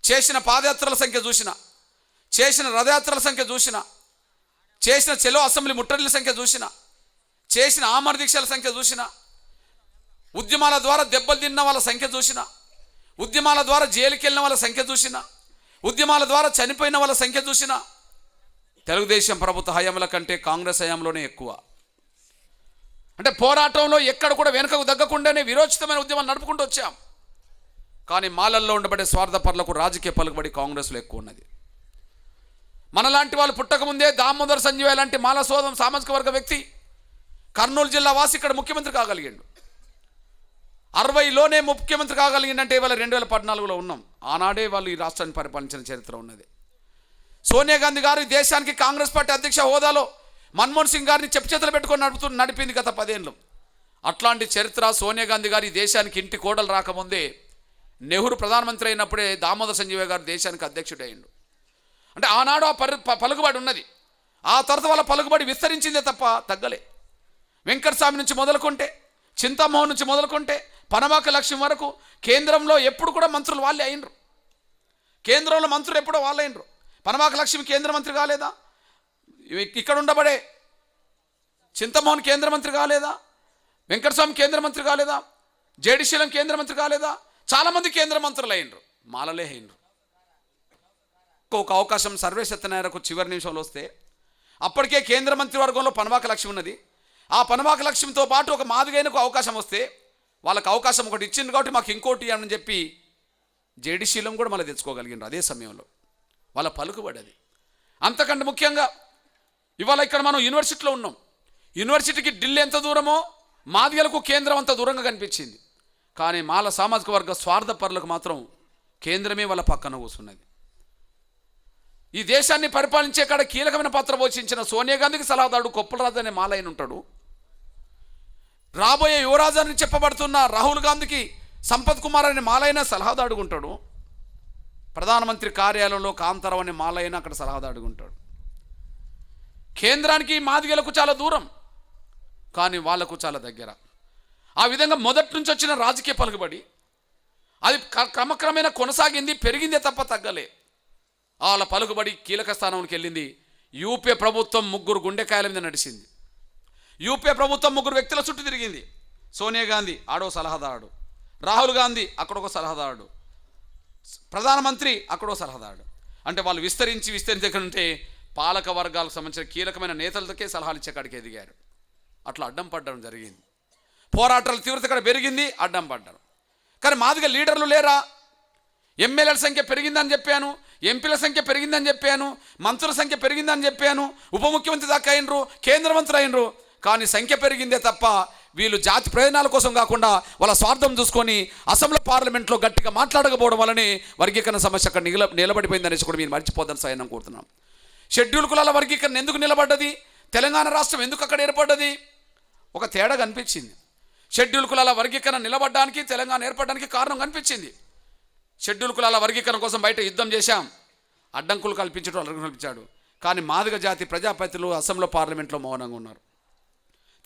చేసిన పాదయాత్రల సంఖ్య చూసిన, చేసిన రథయాత్రల సంఖ్య చూసిన, చేసిన చెలో అసెంబ్లీ ముట్టడిల సంఖ్య చూసిన, చేసిన ఆమర దీక్షల సంఖ్య చూసిన, ఉద్యమాల ద్వారా దెబ్బలు తిన్న వాళ్ళ సంఖ్య చూసిన, ఉద్యమాల ద్వారా జైలుకి వెళ్ళిన వాళ్ళ సంఖ్య చూసిన, ఉద్యమాల ద్వారా చనిపోయిన వాళ్ళ సంఖ్య చూసిన తెలుగుదేశం ప్రభుత్వ హయాంల కంటే కాంగ్రెస్ హయాంలోనే ఎక్కువ. అంటే పోరాటంలో ఎక్కడ కూడా వెనుకకు తగ్గకుండానే విరోచితమైన ఉద్యమాలు నడుపుకుంటూ వచ్చాం. కానీ మాలల్లో ఉండబడే స్వార్థపరులకు రాజకీయ పలుకుబడి కాంగ్రెస్లో ఎక్కువ ఉన్నది. మనలాంటి వాళ్ళు పుట్టకముందే దామోదర్ సంజయ్ లాంటి మాల సోదం సామాజిక వర్గ వ్యక్తి కర్నూలు జిల్లా వాసి ఇక్కడ ముఖ్యమంత్రి కాగలిగాడు. 60లోనే ముఖ్యమంత్రి కాగలిగిందంటే ఇవాళ 2014లో ఉన్నాం. ఆనాడే వాళ్ళు ఈ రాష్ట్రాన్ని పరిపాలించిన చరిత్ర ఉన్నది. సోనియా గాంధీ గారు ఈ దేశానికి కాంగ్రెస్ పార్టీ అధ్యక్ష హోదాలో మన్మోహన్ సింగ్ గారిని చేతులు పెట్టుకొని నడిపింది గత 10 ఏళ్ళు. అట్లాంటి చరిత్ర సోనియా గాంధీ గారు ఈ దేశానికి ఇంటి కోడలు రాకముందే నెహ్రూ ప్రధానమంత్రి అయినప్పుడే దామోదర్ సంజయ్ గారు దేశానికి అధ్యక్షుడు అయ్యిండు. అంటే ఆనాడు ఆ పలుకుబడి ఉన్నది. ఆ తర్వాత వాళ్ళ పలుకుబడి విస్తరించిందే తప్ప తగ్గలే. వెంకటస్వామి నుంచి మొదలుకుంటే, చింతామోహన్ నుంచి మొదలుకుంటే, పనమాక లక్ష్మి వరకు కేంద్రంలో ఎప్పుడు కూడా మంత్రులు వాళ్ళే అయినరు. కేంద్రంలో మంత్రులు ఎప్పుడో వాళ్ళు అయినరు. పనమాక లక్ష్మి కేంద్ర మంత్రి కాలేదా? ఇక్కడ ఉండబడే చింతమోహన్ కేంద్ర మంత్రి కాలేదా? వెంకటస్వామి కేంద్ర మంత్రి కాలేదా? జేడిశీలం కేంద్ర మంత్రి కాలేదా? చాలామంది కేంద్ర మంత్రులు అయినరు, మాలలే అయినరు. ఒక అవకాశం సర్వేష్ సత్యనారాయణకు చివరి నిమిషంలో వస్తే అప్పటికే కేంద్ర మంత్రివర్గంలో పనమాక లక్ష్మి ఉన్నది. ఆ పనమాక లక్ష్మితో పాటు ఒక మాదిగైనకు అవకాశం వస్తే వాళ్ళకి అవకాశం ఒకటి ఇచ్చింది కాబట్టి మాకు ఇంకోటి అని చెప్పి జేడిశీలం కూడా మళ్ళీ తెచ్చుకోగలిగినారు అదే సమయంలో. వాళ్ళ పలుకుబడి అది. అంతకంటే ముఖ్యంగా ఇవాళ ఇక్కడ మనం యూనివర్సిటీలో ఉన్నాం. యూనివర్సిటీకి ఢిల్లీ ఎంత దూరమో మాదిగలకు కేంద్రం అంత దూరంగా కనిపించింది. కానీ మాల సామాజిక వర్గ స్వార్థపరులకు మాత్రం కేంద్రమే వాళ్ళ పక్కన కూర్చున్నది. ఈ దేశాన్ని పరిపాలించే కాడ కీలకమైన పాత్ర పోషించిన సోనియా గాంధీకి సలహాదారుడు కొప్పలరాజు అనే మాలైన ఉంటాడు. రాబోయే యువరాజు అని చెప్పబడుతున్న రాహుల్ గాంధీకి సంపత్ కుమార్ అనే మాలైన సలహాదారుడు ఉంటాడు. ప్రధానమంత్రి కార్యాలయంలో కాంతారావు అనే మాలైన అక్కడ సలహాదారుడు ఉంటాడు. కేంద్రానికి మాదిగలకు చాలా దూరం, కానీ వాళ్లకు చాలా దగ్గర. ఆ విధంగా మొదటి నుంచి వచ్చిన రాజకీయ పలుకుబడి అది క్రమక్రమేణా కొనసాగింది, పెరిగిందే తప్ప తగ్గలే. వాళ్ళ పలుకుబడి కీలక స్థానంలోకి వెళ్ళింది. యూపీఏ ప్రభుత్వం 3 గుండెకాయల మీద నడిచింది. యూపీఏ ప్రభుత్వం 3 వ్యక్తుల చుట్టూ తిరిగింది. సోనియా గాంధీ ఆడో సలహాదారుడు, రాహుల్ గాంధీ అక్కడొక సలహాదారుడు, ప్రధానమంత్రి అక్కడో సలహాదారుడు. అంటే వాళ్ళు విస్తరించకంటే పాలక వర్గాలకు సంబంధించిన కీలకమైన నేతలకే సలహాలు ఇచ్చే కాడికి ఎదిగారు. అట్లా అడ్డం పడ్డం జరిగింది. పోరాటాల తీవ్రత ఇక్కడ పెరిగింది, అడ్డం పడ్డారు. కానీ మాదిగా లీడర్లు లేరా? ఎమ్మెల్యేల సంఖ్య పెరిగిందని చెప్పాను, ఎంపీల సంఖ్య పెరిగిందని చెప్పాను, మంత్రుల సంఖ్య పెరిగిందని చెప్పాను, ఉప ముఖ్యమంత్రి దాకా అయినరు, కేంద్ర మంత్రి అయినరు. కానీ సంఖ్య పెరిగిందే తప్ప వీళ్ళు జాతి ప్రయోజనాల కోసం కాకుండా వాళ్ళ స్వార్థం చూసుకొని అసెంబ్లీ పార్లమెంట్లో గట్టిగా మాట్లాడకపోవడం వల్లనే వర్గీకరణ సమస్య అక్కడ నిలబడిపోయిందనేసి కూడా మీరు మర్చిపోద్దని సాయం కోరుతున్నాం. షెడ్యూల్ కులాల వర్గీకరణ ఎందుకు నిలబడ్డది? తెలంగాణ రాష్ట్రం ఎందుకు అక్కడ ఏర్పడ్డది? ఒక తేడా కనిపించింది. షెడ్యూల్ కులాల వర్గీకరణ నిలబడడానికి, తెలంగాణ ఏర్పడడానికి కారణం కనిపించింది. షెడ్యూల్ కులాల వర్గీకరణ కోసం బయట యుద్ధం చేశాం, అడ్డంకులు కల్పించాడు. కానీ మాదిగ జాతి ప్రజాప్రతినిధులు అసెంబ్లీ పార్లమెంట్లో మౌనంగా ఉన్నారు.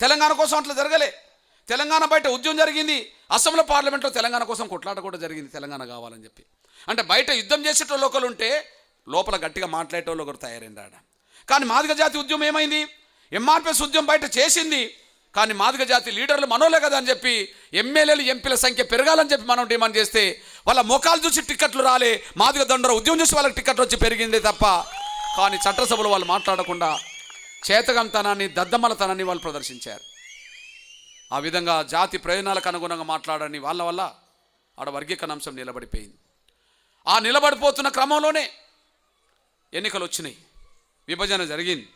తెలంగాణ కోసం అట్లా జరగలే. తెలంగాణ బయట ఉద్యమం జరిగింది, అసెంబ్లీ పార్లమెంట్లో తెలంగాణ కోసం కొట్లాట కూడా జరిగింది, తెలంగాణ కావాలని చెప్పి. అంటే బయట యుద్ధం చేసేటోళ్ళు ఒకరు ఉంటే లోపల గట్టిగా మాట్లాడేటోళ్ళు ఒకరు తయారైందాడ. కానీ మాదిగ జాతి ఉద్యమం ఏమైంది? ఎంఆర్పిఎస్ ఉద్యమం బయట చేసింది, కానీ మాదిగ జాతి లీడర్లు మనోలే కదా అని చెప్పి ఎమ్మెల్యేలు ఎంపీల సంఖ్య పెరగాలని చెప్పి మనం డిమాండ్ చేస్తే వాళ్ళ ముఖాలు చూసి టిక్కెట్లు రాలే, మాదిగ దండర ఉద్యమం చూసి వాళ్ళకి టిక్కెట్లు వచ్చి పెరిగిందే తప్ప. కానీ చట్టసభలో వాళ్ళు మాట్లాడకుండా చేతగంతనాన్ని, దద్దమ్మలతనాన్ని వాళ్ళు ప్రదర్శించారు. ఆ విధంగా జాతి ప్రయోజనాలకు అనుగుణంగా మాట్లాడని వాళ్ళ వల్ల ఆడ వర్గీకరణ అంశం నిలబడిపోయింది. ఆ నిలబడిపోతున్న క్రమంలోనే ఎన్నికలు వచ్చినాయి, విభజన జరిగింది.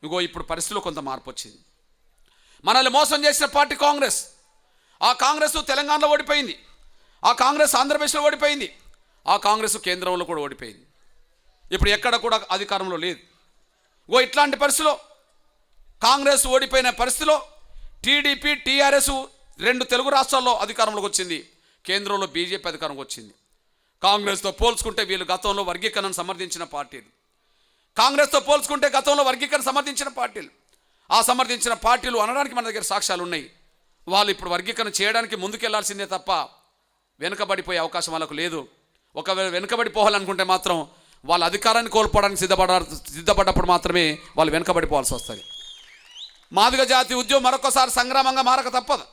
ఇగో ఇప్పుడు పరిస్థితిలో కొంత మార్పు వచ్చింది. మనల్ని మోసం చేసిన పార్టీ కాంగ్రెస్. ఆ కాంగ్రెస్ తెలంగాణలో ఓడిపోయింది, ఆ కాంగ్రెస్ ఆంధ్రప్రదేశ్లో ఓడిపోయింది, ఆ కాంగ్రెస్ కేంద్రంలో కూడా ఓడిపోయింది. ఇప్పుడు ఎక్కడ కూడా అధికారంలో లేదు. ఇట్లాంటి పరిస్థితిలో కాంగ్రెస్ ఓడిపోయిన పరిస్థితిలో టీడీపీ, టీఆర్ఎస్ 2 తెలుగు రాష్ట్రాల్లో అధికారంలోకి వచ్చింది, కేంద్రంలో బీజేపీ అధికారంలోకి వచ్చింది. కాంగ్రెస్తో పోల్చుకుంటే వీళ్ళు గతంలో వర్గీకరణను సమర్థించిన పార్టీలు, కాంగ్రెస్తో పోల్చుకుంటే గతంలో వర్గీకరణ సమర్థించిన పార్టీలు. ఆ సమర్థించిన పార్టీలు అనడానికి మన దగ్గర సాక్ష్యాలు ఉన్నాయి. వాళ్ళు ఇప్పుడు వర్గీకరణ చేయడానికి ముందుకెళ్లాల్సిందే తప్ప వెనుకబడిపోయే అవకాశం వాళ్ళకు లేదు. ఒకవేళ వెనుకబడిపోవాలనుకుంటే మాత్రం వాళ్ళ అధికారాన్ని కోల్పోవడానికి సిద్ధపడ్డప్పుడు మాత్రమే వాళ్ళు వెనుకబడిపోవాల్సి వస్తుంది. మాదిగ జాతి ఉద్యమం మరొకసారి సంగ్రామంగా మారక తప్పదు.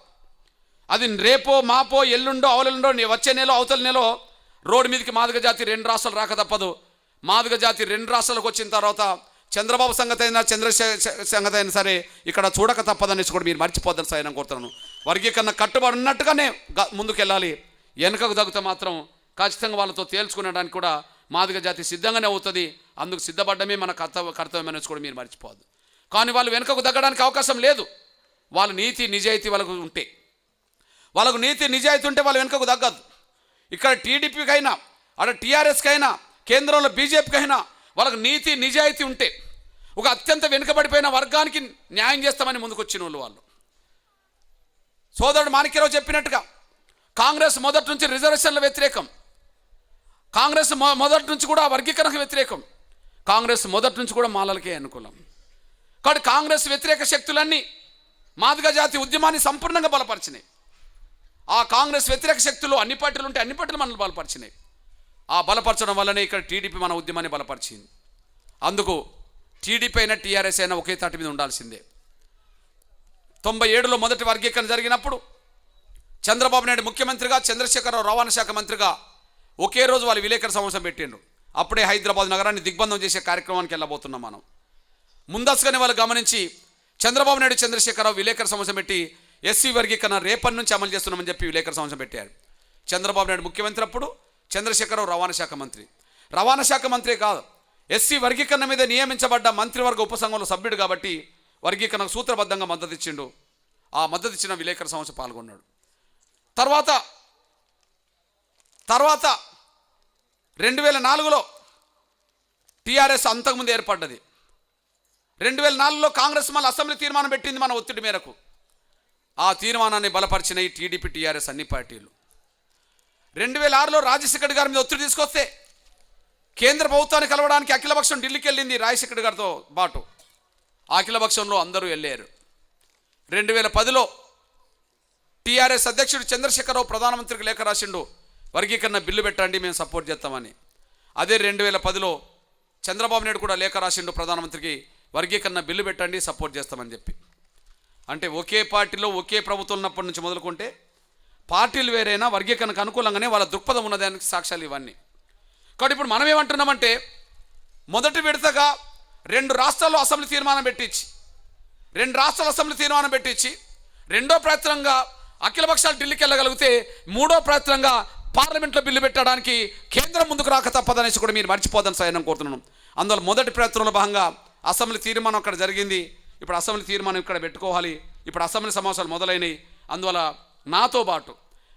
అది రేపో మాపో ఎల్లుండో అవలుండో వచ్చే నెల అవతల నెల రోడ్డు మీదకి మాదిగ జాతి 2 రాష్ట్రాలు రాక తప్పదు. మాదిగ జాతి 2 రాష్ట్రాలకు వచ్చిన తర్వాత చంద్రబాబు సంగతి అయినా చంద్రశేఖర్ సంగతి అయినా సరే ఇక్కడ చూడక తప్పదనేసి కూడా మీరు మర్చిపోద్దని సాయం కోరుతున్నాను. వర్గీకరణ కట్టుబడి ఉన్నట్టుగానే ముందుకెళ్ళాలి. వెనుకకు తగ్గితే మాత్రం ఖచ్చితంగా వాళ్ళతో తేల్చుకునడానికి కూడా మాదిగ జాతి సిద్ధంగానే అవుతుంది. అందుకు సిద్ధపడ్డమే మన కర్తవ్యం అనేసి కూడా మీరు మర్చిపోవద్దు. కానీ వాళ్ళు వెనుకకు తగ్గడానికి అవకాశం లేదు. వాళ్ళ నీతి నిజాయితీ వాళ్ళకు ఉంటే, వాళ్ళకు నీతి నిజాయితీ ఉంటే వాళ్ళు వెనుకకు తగ్గదు. ఇక్కడ టీడీపీకైనా అక్కడ టీఆర్ఎస్కైనా కేంద్రంలో బీజేపీకైనా వాళ్ళకు నీతి నిజాయితీ ఉంటే ఒక అత్యంత వెనుకబడిపోయిన వర్గానికి న్యాయం చేస్తామని ముందుకు వచ్చిన వాళ్ళు. సోదరుడు మాణిక్యరావు చెప్పినట్టుగా కాంగ్రెస్ మొదటి నుంచి రిజర్వేషన్ల వ్యతిరేకం, కాంగ్రెస్ మొదటి నుంచి కూడా వర్గీకరణకు వ్యతిరేకం, కాంగ్రెస్ మొదటి నుంచి కూడా మాలలకే అనుకూలం. కాబట్టి కాంగ్రెస్ వ్యతిరేక శక్తులన్నీ మాదిగ జాతి ఉద్యమాన్ని సంపూర్ణంగా బలపరిచినాయి. ఆ కాంగ్రెస్ వ్యతిరేక శక్తులు అన్ని పార్టీలు ఉంటే అన్ని పార్టీలు మనల్ని బలపరిచినాయి. ఆ బలపరచడం వల్లనే ఇక్కడ టీడీపీ మన ఉద్యమాన్ని బలపరిచింది. అందుకు టీడీపీ అయినా టీఆర్ఎస్ అయినా ఒకే తాటి మీద ఉండాల్సిందే. 97లో మొదటి వర్గీకరణ జరిగినప్పుడు చంద్రబాబు నాయుడు ముఖ్యమంత్రిగా, చంద్రశేఖరరావు రవాణా శాఖ మంత్రిగా ఒకే రోజు వాళ్ళు విలేకరుల సమావేశం పెట్టిండ్రు. అప్పుడే హైదరాబాద్ నగరాన్ని దిగ్బంధం చేసే కార్యక్రమానికి వెళ్ళబోతున్నాం మనం. ముందస్తుగానే వాళ్ళు గమనించి చంద్రబాబు నాయుడు, చంద్రశేఖరరావు విలేకరుల సమావేశం పెట్టి ఎస్సీ వర్గీకరణ రేపటి నుంచి అమలు చేస్తున్నామని చెప్పి విలేకరుల సమావేశం పెట్టారు. చంద్రబాబు నాయుడు ముఖ్యమంత్రి అప్పుడు, చంద్రశేఖరరావు రవాణా శాఖ మంత్రి. రవాణా శాఖ మంత్రి కాదు, ఎస్సీ వర్గీకరణ మీద నియమించబడ్డ మంత్రివర్గ ఉపసంఘంలో సభ్యుడు కాబట్టి వర్గీకరణకు సూత్రబద్ధంగా మద్దతు ఇచ్చిండు. ఆ మద్దతు ఇచ్చిన విలేకరుల సమావేశం పాల్గొన్నాడు. తర్వాత 2004లో టీఆర్ఎస్ అంతకుముందు ఏర్పడ్డది. 2004లో కాంగ్రెస్ మళ్ళీ అసెంబ్లీ తీర్మానం పెట్టింది మన ఒత్తిడి మేరకు. ఆ తీర్మానాన్ని బలపరిచిన ఈ టీడీపీ, టీఆర్ఎస్ అన్ని పార్టీలు. 2006లో రాజశేఖర్ గారి మీద ఒత్తిడి తీసుకొస్తే కేంద్ర ప్రభుత్వాన్ని కలవడానికి అఖిలపక్షం ఢిల్లీకి వెళ్ళింది రాజశేఖర్ గారితో పాటు. అఖిలపక్షంలో అందరూ వెళ్ళారు. 2010లో టీఆర్ఎస్ అధ్యక్షుడు చంద్రశేఖరరావు ప్రధానమంత్రికి లేఖ రాసిండు, వర్గీకరణ బిల్లు పెట్టండి, మేము సపోర్ట్ చేస్తామని. అదే 2010లో చంద్రబాబు నాయుడు కూడా లేఖ రాసిండు ప్రధానమంత్రికి, వర్గీకరణ బిల్లు పెట్టండి, సపోర్ట్ చేస్తామని చెప్పి. అంటే ఒకే పార్టీలో ఒకే ప్రభుత్వం ఉన్నప్పటి నుంచి మొదలుకుంటే పార్టీలు వేరైనా వర్గీకరణకు అనుకూలంగానే వాళ్ళ దృక్పథం ఉన్నదానికి సాక్ష్యాలు ఇవన్నీ. కాబట్టి ఇప్పుడు మనం ఏమంటున్నామంటే మొదటి విడతగా 2 రాష్ట్రాల్లో అసెంబ్లీ తీర్మానం పెట్టించి, 2 రాష్ట్రాల అసెంబ్లీ తీర్మానం పెట్టించి, రెండో ప్రయత్నంగా అఖిలపక్షాలు ఢిల్లీకి వెళ్ళగలిగితే మూడో ప్రయత్నంగా పార్లమెంట్లో బిల్లు పెట్టడానికి కేంద్రం ముందుకు రాక తప్పదనేసి కూడా మీరు మర్చిపోదని సహాయం కోరుతున్నాను. అందువల్ల మొదటి ప్రయత్నంలో భాగంగా అసెంబ్లీ తీర్మానం అక్కడ జరిగింది. ఇప్పుడు అసెంబ్లీ తీర్మానం ఇక్కడ పెట్టుకోవాలి. ఇప్పుడు అసెంబ్లీ సమావేశాలు మొదలైనవి. అందువల్ల నాతో పాటు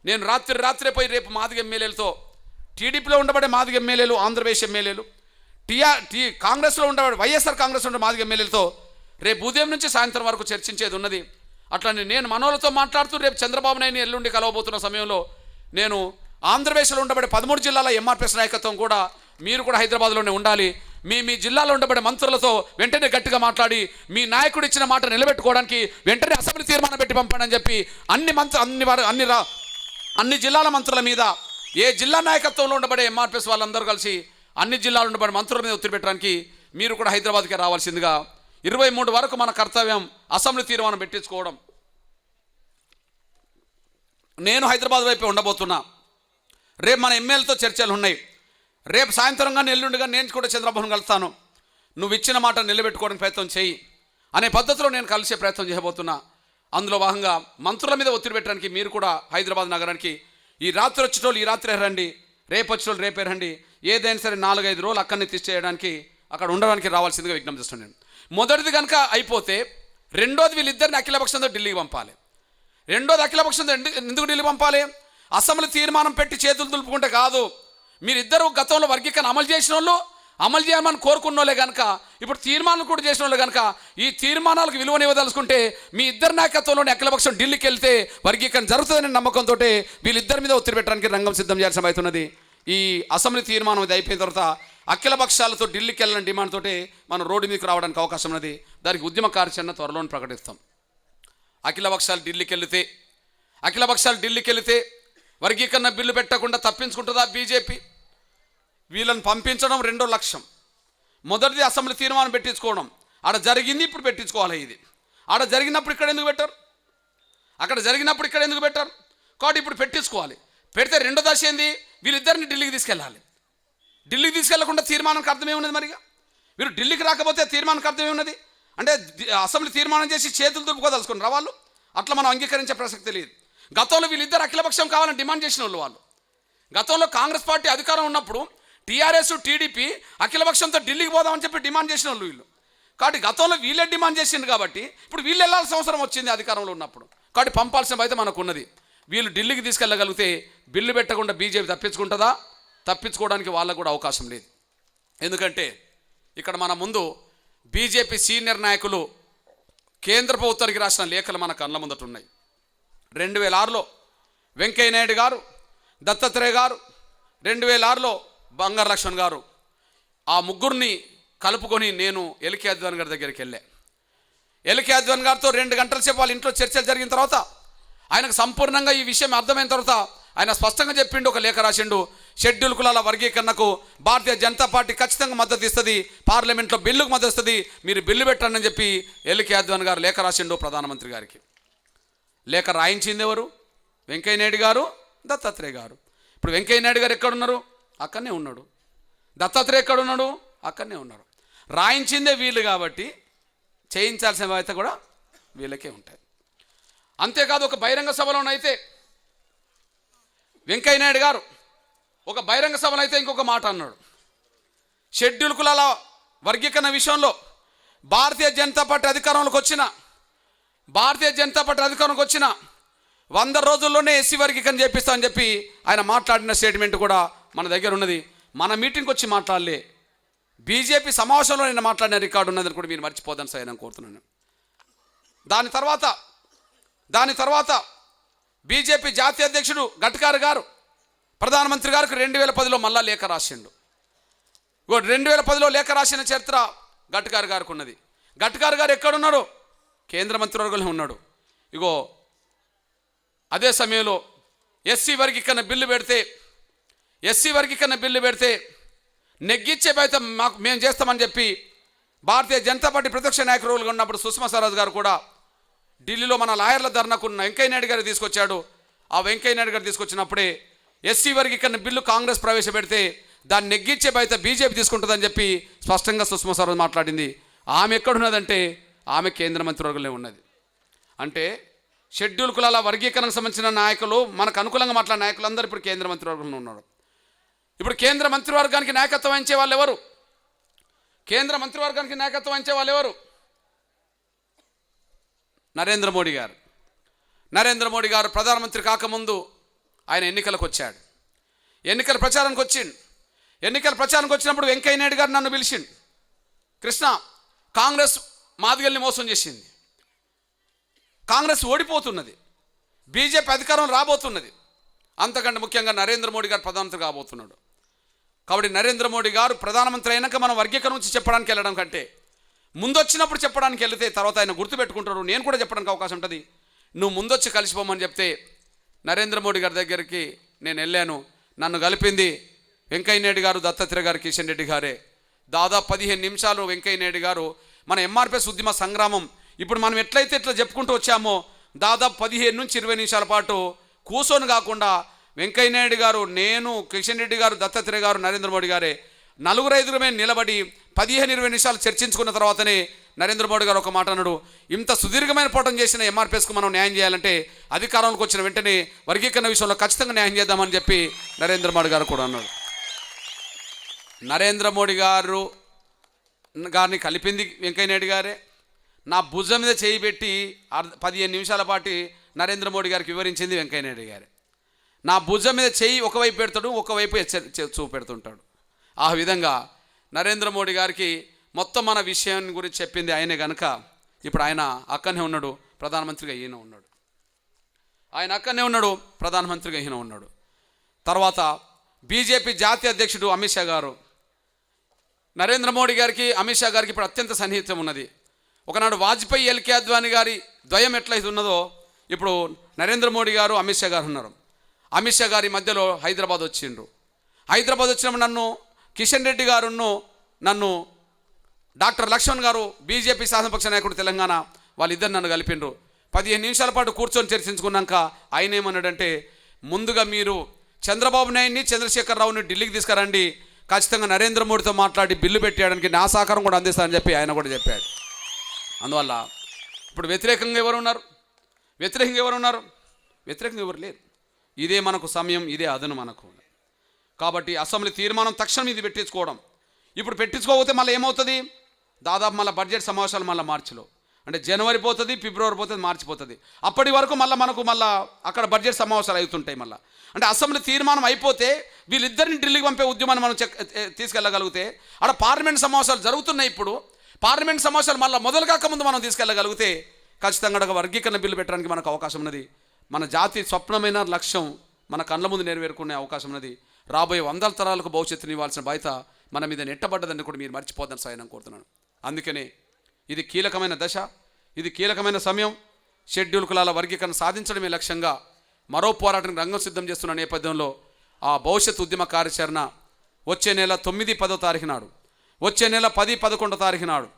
నేను రాత్రే పోయి రేపు మాదిగ ఎమ్మెల్యేలతో, టీడీపీలో ఉండబడే మాదిగ ఎమ్మెల్యేలు, ఆంధ్రప్రదేశ్ ఎమ్మెల్యేలు, కాంగ్రెస్లో ఉండబడే వైఎస్ఆర్ కాంగ్రెస్ ఉండే మాదిగ ఎమ్మెల్యేలతో రేపు ఉదయం నుంచి సాయంత్రం వరకు చర్చించేది ఉన్నది. అట్లనే నేను మనోళ్ళతో మాట్లాడుతూ రేపు చంద్రబాబు నాయుడు ఎల్లుండి కలవబోతున్న సమయంలో నేను ఆంధ్రప్రదేశ్లో ఉండబడే 13 జిల్లాల ఎంఆర్పీఎస్ నాయకత్వం కూడా మీరు కూడా హైదరాబాద్లోనే ఉండాలి. మీ జిల్లాలో ఉండబడే మంత్రులతో వెంటనే గట్టిగా మాట్లాడి మీ నాయకుడు ఇచ్చిన మాట నిలబెట్టుకోవడానికి వెంటనే అసెంబ్లీ తీర్మానం పెట్టి పంపండి అని చెప్పి అన్ని జిల్లాల మంత్రుల మీద, ఏ జిల్లా నాయకత్వంలో ఉండబడే ఎంఆర్పీఎస్ వాళ్ళందరూ కలిసి అన్ని జిల్లాలో ఉండబడే మంత్రుల మీద ఒత్తిడి పెట్టడానికి మీరు కూడా హైదరాబాద్కి రావాల్సిందిగా. 23 వరకు మన కర్తవ్యం అసెంబ్లీ తీర్మానం పెట్టించుకోవడం. నేను హైదరాబాద్ వైపే ఉండబోతున్నా. రేపు మన ఎమ్మెల్యేలతో చర్చలు ఉన్నాయి. రేపు సాయంత్రం కానీ ఎల్లుండి కానీ నేను కూడా చంద్రబాబును కలుస్తాను. నువ్వు ఇచ్చిన మాట నిలబెట్టుకోవడానికి ప్రయత్నం చేయి అనే పద్ధతిలో నేను కలిసే ప్రయత్నం చేయబోతున్నా. అందులో భాగంగా మంత్రుల మీద ఒత్తిడి పెట్టడానికి మీరు కూడా హైదరాబాద్ నగరానికి ఈ రాత్రి వచ్చేటోళ్ళు ఈ రాత్రే రండి, రేపు వచ్చేటోళ్ళు రేపే రండి, ఏదైనా సరే 4-5 రోజులు అక్కడిని తీసేయడానికి అక్కడ ఉండడానికి రావాల్సిందిగా విజ్ఞప్తి చేస్తున్నాను. మొదటిది కనుక అయిపోతే రెండోది వీళ్ళిద్దరిని అఖిలపక్షంతో ఢిల్లీకి పంపాలి. రెండోది అఖిలపక్షంతో ఎందుకు ఢిల్లీ పంపాలి? అసెంబ్లీ తీర్మానం పెట్టి చేతులు దులుపుకుంటే కాదు. మీరిద్దరూ గతంలో వర్గీకరణ అమలు చేసిన వాళ్ళు, అమలు చేయమని కోరుకున్న వాళ్ళే కనుక ఇప్పుడు తీర్మానాలు కూడా చేసిన వాళ్ళు కనుక ఈ తీర్మానాలకు విలువనివ్వదలుచుకుంటే మీ ఇద్దరు నాయకత్వంలోని అఖిలపక్షం ఢిల్లీకి వెళ్తే వర్గీకరణ జరుగుతుందనే నమ్మకంతో వీళ్ళిద్దరి మీద ఒత్తిడి పెట్టడానికి రంగం సిద్ధం చేయాల్సిన అవుతున్నది. ఈ అసెంబ్లీ తీర్మానం ఇది అయిపోయిన తర్వాత అఖిల పక్షాలతో ఢిల్లీకి వెళ్ళిన డిమాండ్ తోటి మనం రోడ్డు మీదకి రావడానికి అవకాశం ఉన్నది. దానికి ఉద్యమ కార్యాచరణ త్వరలోనే ప్రకటిస్తాం. అఖిల పక్షాలు ఢిల్లీకి వెళితే వర్గీకరణ బిల్లు పెట్టకుండా తప్పించుకుంటుందా బీజేపీ? వీళ్ళని పంపించడం రెండో లక్ష్యం. మొదటిది అసెంబ్లీ తీర్మానం పెట్టించుకోవడం. ఆడ జరిగింది, ఇప్పుడు పెట్టించుకోవాలి. ఇది ఆడ జరిగినప్పుడు ఇక్కడ ఎందుకు పెట్టారు, అక్కడ జరిగినప్పుడు ఇక్కడ ఎందుకు పెట్టారు? కాబట్టి ఇప్పుడు పెట్టించుకోవాలి. పెడితే రెండో దశ ఏంది, వీళ్ళిద్దరిని ఢిల్లీకి తీసుకెళ్ళాలి. ఢిల్లీకి తీసుకెళ్లకుండా తీర్మానానికి అర్థం ఏమున్నది? మరిగా మీరు ఢిల్లీకి రాకపోతే తీర్మానానికి అర్థం ఏమున్నది? అంటే అసెంబ్లీ తీర్మానం చేసి చేతులు దులుపుకోదలుచుకున్నారు వాళ్ళు. అట్లా మనం అంగీకరించే ప్రసక్తి లేదు. గతంలో వీళ్ళిద్దరు అఖిలపక్షం కావాలని డిమాండ్ చేసిన వాళ్ళు. గతంలో కాంగ్రెస్ పార్టీ అధికారం ఉన్నప్పుడు టీఆర్ఎస్ టీడీపీ అఖిలపక్షంతో ఢిల్లీకి పోదామని చెప్పి డిమాండ్ చేసిన వాళ్ళు వీళ్ళు. కాబట్టి గతంలో వీళ్ళే డిమాండ్ చేసింది కాబట్టి ఇప్పుడు వీళ్ళు వెళ్ళాల్సిన అవసరం వచ్చింది అధికారంలో ఉన్నప్పుడు. కాబట్టి పంపాల్సిన అయితే మనకు ఉన్నది. వీళ్ళు ఢిల్లీకి తీసుకెళ్ళగలిగితే బిల్లు పెట్టకుండా బీజేపీ తప్పించుకుంటుందా? తప్పించుకోవడానికి వాళ్ళకు కూడా అవకాశం లేదు. ఎందుకంటే ఇక్కడ మన ముందు బీజేపీ సీనియర్ నాయకులు కేంద్ర ప్రభుత్వానికి రాసిన లేఖలు మన కళ్ళ ముందట ఉన్నాయి. 2006లో వెంకయ్య నాయుడు గారు, దత్తాత్రేయ గారు, 2006లో బంగారు లక్ష్మణ్ గారు, ఆ ముగ్గురిని కలుపుకొని నేను ఎల్కే అద్వానీ గారి దగ్గరికి వెళ్ళా. ఎల్కే అద్వానీ గారితో 2 గంటల సేపు వాళ్ళ ఇంట్లో చర్చలు జరిగిన తర్వాత ఆయనకు సంపూర్ణంగా ఈ విషయం అర్థమైన తర్వాత ఆయన స్పష్టంగా చెప్పిండు, ఒక లేఖ రాసిండు. షెడ్యూల్ కులాల వర్గీకరణకు భారతీయ జనతా పార్టీ ఖచ్చితంగా మద్దతు ఇస్తుంది, పార్లమెంట్లో బిల్లుకు మద్దతు ఇస్తుంది, మీరు బిల్లు పెట్టండి అని చెప్పి ఎల్కే అద్వానీ గారు లేఖ రాసిండు ప్రధానమంత్రి గారికి. లేఖ రాయించింది ఎవరు? వెంకయ్య నాయుడు గారు, దత్తాత్రేయ గారు. ఇప్పుడు వెంకయ్య నాయుడు గారు ఎక్కడున్నారు? అక్కడనే ఉన్నాడు. దత్తాత్రేయ ఎక్కడున్నాడు? అక్కడనే ఉన్నారు. రాయించిందే వీళ్ళు కాబట్టి చేయించాల్సిన బాధ్యత కూడా వీళ్ళకే ఉంటాయి. అంతేకాదు ఒక బహిరంగ సభలోనైతే వెంకయ్య నాయుడు గారు ఒక బహిరంగ సభలో అయితే ఇంకొక మాట అన్నాడు. షెడ్యూల్ కులాల వర్గీకరణ విషయంలో భారతీయ జనతా పార్టీ అధికారంలోకి వచ్చిన 100 రోజుల్లోనే ఎస్సీ వర్గీకరణ చేపిస్తామని చెప్పి ఆయన మాట్లాడిన స్టేట్మెంట్ కూడా మన దగ్గర ఉన్నది. మన మీటింగ్కి వచ్చి మాట్లాడలే, బీజేపీ సమావేశంలో నేను మాట్లాడిన రికార్డు ఉన్నదని కూడా మీరు మర్చిపోదని సార్ నేను కోరుతున్నాను. దాని తర్వాత బీజేపీ జాతీయ అధ్యక్షుడు గడ్కరీ గారు ప్రధానమంత్రి గారికి 2010లో మళ్ళా లేఖ రాసిండు. 2010లో లేఖ రాసిన చరిత్ర గడ్కరీ గారికి ఉన్నది. గడ్కరీ గారు ఎక్కడున్నాడు? కేంద్ర మంత్రివర్గంలో ఉన్నాడు. ఇగో అదే సమయంలో ఎస్సీ వర్గీకరణ బిల్లు పెడితే నెగ్గించే బాధ్యత మేము చేస్తామని చెప్పి భారతీయ జనతా పార్టీ ప్రతిపక్ష నాయకులుగా ఉన్నప్పుడు సుష్మా స్వరాజ్ గారు కూడా ఢిల్లీలో మన లాయర్ల ధర్నాకు వెంకయ్య నాయుడు గారు తీసుకొచ్చాడు. ఆ వెంకయ్య నాయుడు గారు తీసుకొచ్చినప్పుడే ఎస్సీ వర్గీకరణ బిల్లు కాంగ్రెస్ ప్రవేశపెడితే దాన్ని నెగ్గించే బాధ్యత బీజేపీ తీసుకుంటుందని చెప్పి స్పష్టంగా సుష్మా స్వరాజ్ మాట్లాడింది. ఆమె ఎక్కడున్నదంటే ఆమె కేంద్ర మంత్రివర్గంలో ఉన్నది. అంటే షెడ్యూల్ కులాల వర్గీకరణకు సంబంధించిన నాయకులు, మనకు అనుకూలంగా మాట్లాడిన నాయకులందరూ ఇప్పుడు కేంద్ర మంత్రివర్గంలో ఉన్నారు. ఇప్పుడు కేంద్ర మంత్రివర్గానికి నాయకత్వం వహించే వాళ్ళు ఎవరు? నరేంద్ర మోడీ గారు ప్రధానమంత్రి కాకముందు ఆయన ఎన్నికలకు వచ్చాడు. ఎన్నికల ప్రచారానికి వచ్చినప్పుడు వెంకయ్య నాయుడు గారు నన్ను పిలిచిండు. కృష్ణ, కాంగ్రెస్ మాదిగల్ని మోసం చేసింది, కాంగ్రెస్ ఓడిపోతున్నది, బీజేపీ అధికారం రాబోతున్నది, అంతకంటే ముఖ్యంగా నరేంద్ర మోడీ గారు ప్రధానమంత్రి కాబోతున్నాడు. కాబట్టి నరేంద్ర మోడీ గారు ప్రధానమంత్రి అయినాక మనం వర్గీకరణ నుంచి చెప్పడానికి వెళ్ళడం కంటే ముందొచ్చినప్పుడు చెప్పడానికి వెళితే తర్వాత ఆయన గుర్తుపెట్టుకుంటాడు. నేను కూడా చెప్పడానికి అవకాశం ఉంటుంది. నువ్వు ముందొచ్చి కలిసిపోమని చెప్తే నరేంద్ర మోడీ గారి దగ్గరికి నేను వెళ్ళాను. నన్ను కలిపింది వెంకయ్య నాయుడు గారు, దత్తాత్రేయ గారు, కిషన్ రెడ్డి గారే. దాదాపు 15 నిమిషాలు వెంకయ్య నాయుడు గారు మన ఎంఆర్పిఎస్ ఉద్యమ సంగ్రామం ఇప్పుడు మనం ఎట్లయితే ఇట్లా చెప్పుకుంటూ వచ్చామో దాదాపు 15 నుంచి 20 నిమిషాల పాటు కూర్చొని కాకుండా వెంకయ్య నాయుడు గారు, నేను, కిషన్ రెడ్డి గారు, దత్తాత్రేయ గారు, నరేంద్ర మోడీ గారే 4-5 నిలబడి 15-20 నిమిషాలు చర్చించుకున్న తర్వాతనే నరేంద్ర మోడీ గారు ఒక మాట అన్నాడు. ఇంత సుదీర్ఘమైన పోరాటం చేసిన ఎంఆర్పిఎస్కు మనం న్యాయం చేయాలంటే అధికారంలోకి వచ్చిన వెంటనే వర్గీకరణ విషయంలో ఖచ్చితంగా న్యాయం చేద్దామని చెప్పి నరేంద్ర మోడీ గారు కూడా అన్నాడు. నరేంద్ర మోడీ గారిని కలిపింది వెంకయ్య నాయుడు గారే. నా భుజం మీద చేయి పెట్టి 15 నిమిషాల పాటు నరేంద్ర మోడీ గారికి వివరించింది వెంకయ్య నాయుడు గారే. నా భుజం మీద చేయి ఒకవైపు పెడతాడు, ఒకవైపు చూపెడుతుంటాడు. ఆ విధంగా నరేంద్ర మోడీ గారికి మొత్తం మన విషయాన్ని గురించి చెప్పింది ఆయనే కనుక ఇప్పుడు ఆయన అక్కడనే ఉన్నాడు, ప్రధానమంత్రిగా ఈయన ఉన్నాడు. తర్వాత బీజేపీ జాతీయ అధ్యక్షుడు అమిత్ షా గారు, నరేంద్ర మోడీ గారికి అమిత్ షా గారికి ఇప్పుడు అత్యంత సన్నిహితం ఉన్నది. ఒకనాడు వాజ్పేయి, ఎల్కే అద్వానీ గారి ద్వయం ఎట్లయితే ఉన్నదో ఇప్పుడు నరేంద్ర మోడీ గారు, అమిత్ షా గారు ఉన్నారు. అమిత్ షా గారి మధ్యలో హైదరాబాద్ వచ్చినప్పుడు నన్ను కిషన్ రెడ్డి గారును నన్ను డాక్టర్ లక్ష్మణ్ గారు బీజేపీ శాసనపక్ష నాయకుడు తెలంగాణ వాళ్ళిద్దరు నన్ను కలిపిండ్రు. 15 నిమిషాల పాటు కూర్చొని చర్చించుకున్నాక ఆయన ఏమన్నాడంటే, ముందుగా మీరు చంద్రబాబు నాయుడిని చంద్రశేఖరరావుని ఢిల్లీకి తీసుకురండి, ఖచ్చితంగా నరేంద్ర మోడీతో మాట్లాడి బిల్లు పెట్టేయడానికి నా సహకారం కూడా అందిస్తానని చెప్పి ఆయన కూడా చెప్పాడు. అందువల్ల ఇప్పుడు వ్యతిరేకంగా ఎవరు ఉన్నారు? వ్యతిరేకంగా ఎవరు లేరు. ఇదే మనకు సమయం, ఇదే అదను మనకు. కాబట్టి అసెంబ్లీ తీర్మానం తక్షణం ఇది పెట్టించుకోవడం. ఇప్పుడు పెట్టించుకోకపోతే మళ్ళీ ఏమవుతుంది? దాదాపు మళ్ళీ బడ్జెట్ సమావేశాలు మళ్ళీ మార్చిలో, అంటే జనవరి పోతుంది, ఫిబ్రవరి పోతుంది, మార్చి పోతుంది. అప్పటి వరకు మనకు అక్కడ బడ్జెట్ సమావేశాలు అవుతుంటాయి. అంటే అసెంబ్లీ తీర్మానం అయిపోతే వీళ్ళిద్దరిని ఢిల్లీకి పంపే ఉద్యమాన్ని మనం తీసుకెళ్ళగలిగితే, అక్కడ పార్లమెంట్ సమావేశాలు జరుగుతున్నాయి. ఇప్పుడు పార్లమెంట్ సమావేశాలు మళ్ళీ మొదలు కాకముందు మనం తీసుకెళ్ళగలిగితే ఖచ్చితంగా అక్కడ వర్గీకరణ బిల్లు పెట్టడానికి మనకు అవకాశం ఉన్నది. మన జాతి స్వప్నమైన లక్ష్యం మన కళ్ళ ముందు నెరవేరుకునే అవకాశం ఉన్నది. రాబోయే 100 తరాలకు భవిష్యత్తుని ఇవ్వాల్సిన బాధ్యత మన మీద నెట్టబడ్డదని కూడా మీరు మర్చిపోద్దని సాయం కోరుతున్నాను. అందుకనే ఇది కీలకమైన దశ, ఇది కీలకమైన సమయం. షెడ్యూల్ కులాల వర్గీకరణ సాధించడమే లక్ష్యంగా మరో పోరాటానికి రంగం సిద్ధం చేస్తున్న నేపథ్యంలో ఆ భవిష్యత్ ఉద్యమ కార్యాచరణ వచ్చే నెల 9, 10వ తారీఖు నాడు, వచ్చే నెల 10, 11వ తారీఖు నాడు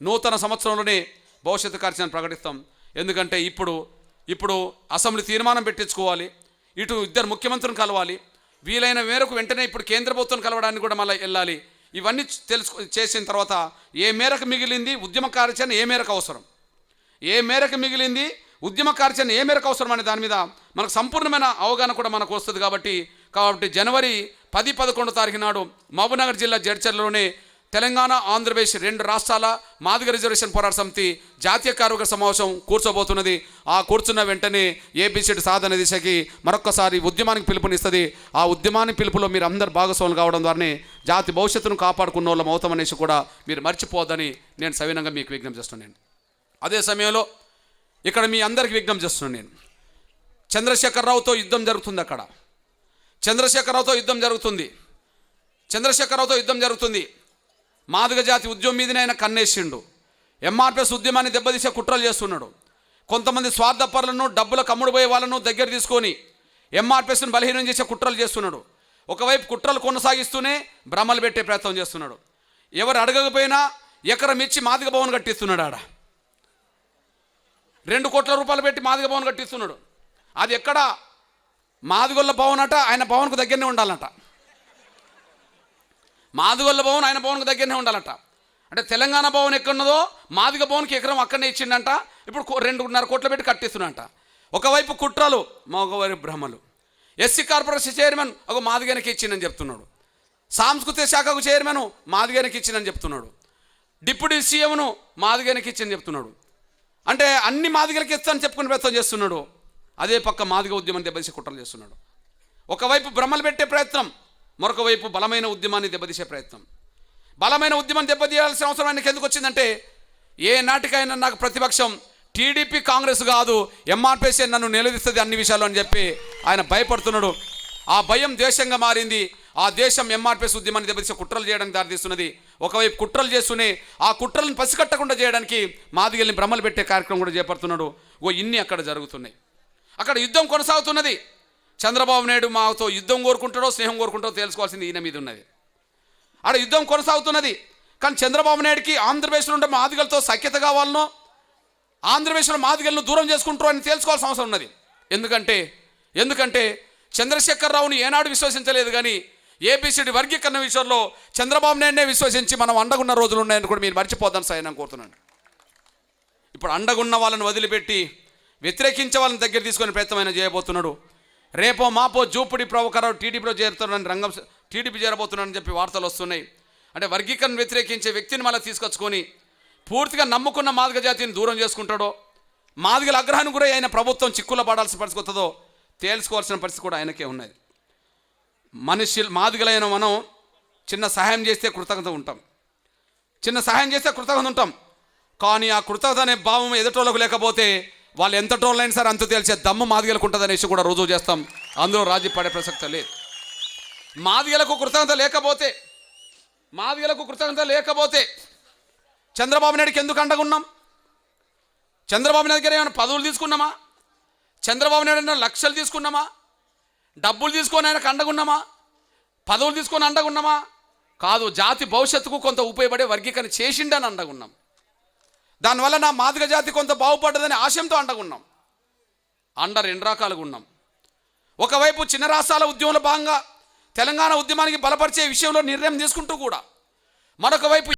నూతన సంవత్సరంలోనే భవిష్యత్తు కార్యాచరణ ప్రకటిస్తాం. ఎందుకంటే ఇప్పుడు అసెంబ్లీ తీర్మానం పెట్టించుకోవాలి, ఇటు ఇద్దరు ముఖ్యమంత్రులను కలవాలి, వీలైన మేరకు వెంటనే ఇప్పుడు కేంద్ర ప్రభుత్వం కలవడానికి కూడా మళ్ళీ వెళ్ళాలి. ఇవన్నీ చేసిన తర్వాత ఏ మేరకు మిగిలింది ఉద్యమ కార్యాచరణ, ఏ మేరకు అవసరం, ఉద్యమ కార్యాచరణ ఏ మేరకు అవసరం అనే దాని మీద మనకు సంపూర్ణమైన అవగాహన కూడా మనకు వస్తుంది. కాబట్టి జనవరి 10, 11వ తారీఖు నాడు మహబూబ్నగర్ జిల్లా జడ్చర్లలోనే తెలంగాణ, ఆంధ్రప్రదేశ్ 2 రాష్ట్రాల మాదిగ రిజర్వేషన్ పోరాట సమితి జాతీయ కార్యవర్గ సమావేశం కూర్చోబోతున్నది. ఆ కూర్చున్న వెంటనే ఏబిసిడి సాధన దిశకి మరొక్కసారి ఉద్యమానికి పిలుపునిస్తుంది. ఆ ఉద్యమానికి పిలుపులో మీరు అందరు భాగస్వాములు కావడం ద్వారానే జాతి భవిష్యత్తును కాపాడుకున్న వాళ్ళం అవుతామనేసి కూడా మీరు మర్చిపోవద్దని నేను సవినంగా మీకు విజ్ఞప్తి చేస్తున్నాను. అదే సమయంలో ఇక్కడ మీ అందరికీ విజ్ఞప్తి చేస్తున్నాను. నేను చంద్రశేఖరరావుతో యుద్ధం జరుగుతుంది. అక్కడ చంద్రశేఖరరావుతో యుద్ధం జరుగుతుంది. మాదిగ జాతి ఉద్యమం మీదనే ఆయన కన్నేసిండు. ఎంఆర్పిఎస్ ఉద్యమాన్ని దెబ్బతీసే కుట్రలు చేస్తున్నాడు. కొంతమంది స్వార్థపరులను, డబ్బుల కమ్ముడు పోయే వాళ్ళను దగ్గర తీసుకొని ఎంఆర్పిఎస్ను బలహీనం చేసే కుట్రలు చేస్తున్నాడు. ఒకవైపు కుట్రలు కొనసాగిస్తూనే భ్రమలు పెట్టే ప్రయత్నం చేస్తున్నాడు. ఎవరు అడగకపోయినా ఎకరం ఇచ్చి మాదిగ భవన్ కట్టిస్తున్నాడు. ఆడ 2 కోట్ల రూపాయలు పెట్టి మాదిగ భవన్ కట్టిస్తున్నాడు. అది ఎక్కడ? మాదిగొల్ల భవన్ అట, ఆయన భవన్కు దగ్గరనే ఉండాలంట. మాదిగొల్ల భవన్ ఆయన భవన్కు దగ్గరనే ఉండాలంట. అంటే తెలంగాణ భవన్ ఎక్కడున్నదో మాదిగ భవన్కి ఎకరం అక్కడనే ఇచ్చిండంట. ఇప్పుడు 2.5 కోట్లు పెట్టి కట్టిస్తున్నంట. ఒకవైపు కుట్రలు, మగవైపు భ్రమలు. ఎస్సీ కార్పొరేషన్ చైర్మన్ ఒక మాదిగనికి ఇచ్చిందని చెప్తున్నాడు. సాంస్కృతిక శాఖకు చైర్మన్ మాదిగనికి ఇచ్చిందని చెప్తున్నాడు. డిప్యూటీ సీఎంను మాదిగనికి ఇచ్చిందని చెప్తున్నాడు. అంటే అన్ని మాదిగలకి ఇస్తానని చెప్పుకుని ప్రయత్నం చేస్తున్నాడు. అదే పక్క మాదిగ ఉద్యమం దెబ్బతీసే కుట్రలు చేస్తున్నాడు. ఒకవైపు భ్రమలు పెట్టే ప్రయత్నం, మరొక వైపు బలమైన ఉద్యమాన్ని దెబ్బతీసే ప్రయత్నం. బలమైన ఉద్యమం దెబ్బతీయాల్సిన అవసరం ఆయనకి ఎందుకు వచ్చిందంటే, ఏ నాటికైనా నాకు ప్రతిపక్షం టీడీపీ, కాంగ్రెస్ కాదు, ఎంఆర్పిఎస్ నన్ను నిలదీస్తుంది అన్ని విషయాలు అని చెప్పి ఆయన భయపడుతున్నాడు. ఆ భయం ద్వేషంగా మారింది. ఆ దేశం ఎంఆర్పిఎస్ ఉద్యమాన్ని దెబ్బతీసే కుట్రలు చేయడానికి దారితీస్తున్నది. ఒకవైపు కుట్రలు చేస్తూనే ఆ కుట్రలను పసికట్టకుండా చేయడానికి మాదిగల్ని భ్రమలు పెట్టే కార్యక్రమం కూడా చేపడుతున్నాడు. ఇన్ని అక్కడ జరుగుతున్నాయి. అక్కడ యుద్ధం కొనసాగుతున్నది. చంద్రబాబు నాయుడు మాతో యుద్ధం కోరుకుంటాడో స్నేహం కోరుకుంటాడో తెలుసుకోవాల్సింది ఈయన మీద ఉన్నది. ఆడ యుద్ధం కొనసాగుతున్నది. కానీ చంద్రబాబు నాయుడికి ఆంధ్రప్రదేశ్లో ఉండే మాదిగలతో సఖ్యత కావాలనో, ఆంధ్రప్రదేశ్లో మాదిగలను దూరం చేసుకుంటారో అని తెలుసుకోవాల్సిన అవసరం ఉన్నది. ఎందుకంటే చంద్రశేఖరరావుని ఏనాడు విశ్వసించలేదు, కానీ ఏబిసిడి వర్గీకరణ విషయంలో చంద్రబాబు నాయుడినే విశ్వసించి మనం అండగున్న రోజులు ఉన్నాయని కూడా మీరు మర్చిపోద్దని సాయం కోరుతున్నాను. ఇప్పుడు అండగున్న వాళ్ళని వదిలిపెట్టి వ్యతిరేకించే వాళ్ళని దగ్గర తీసుకునే ప్రయత్నం ఆయన చేయబోతున్నాడు. రేపో మాపో జూపుడి ప్రవకరావు టీడీపీలో టీడీపీ చేరబోతున్నాడని చెప్పి వార్తలు వస్తున్నాయి. అంటే వర్గీకరణ వ్యతిరేకించే వ్యక్తిని మళ్ళీ తీసుకొచ్చుకొని పూర్తిగా నమ్ముకున్న మాదిగ జాతిని దూరం చేసుకుంటాడో, మాదిగల ఆగ్రహానికి గురై ఆయన ప్రభుత్వం చిక్కుల పడాల్సిన పరిస్థితి వస్తుందో తేల్చుకోవాల్సిన పరిస్థితి కూడా ఆయనకే ఉన్నది. మాదిగలైన మనం చిన్న సహాయం చేస్తే కృతజ్ఞత ఉంటాం. కానీ ఆ కృతజ్ఞత అనే భావం ఎదుటోళ్ళకు లేకపోతే వాళ్ళు ఎంత టోళ్ళైనా సరే అంత తేల్చే దమ్ము మాదిగలకు ఉంటుంది అనేసి కూడా రుజువు చేస్తాం. అందులో రాజీ పడే ప్రసక్తి లేదు. మాదిగలకు కృతజ్ఞత లేకపోతే చంద్రబాబు నాయుడికి ఎందుకు అండగున్నాం? చంద్రబాబు నాయుడు దగ్గర ఏమైనా పదవులు తీసుకున్నామా? చంద్రబాబు నాయుడు ఏమైనా లక్షలు తీసుకున్నామా? డబ్బులు తీసుకొని ఆయనకు అండగున్నామా? పదవులు తీసుకొని అండగున్నామా? కాదు, జాతి భవిష్యత్తుకు కొంత ఉపయోగపడే వర్గీకరణ చేసిండని అండగున్నాం. దానివల్ల నా మాదిగ జాతి కొంత బాగుపడ్డదని ఆశయంతో అండగున్నాం. రెండు రకాలుగా ఉన్నాం. ఒకవైపు చిన్న రాష్ట్రాల ఉద్యమంలో భాగంగా తెలంగాణ ఉద్యమానికి బలపరిచే విషయంలో నిర్ణయం తీసుకుంటూ కూడా, మరొక వైపు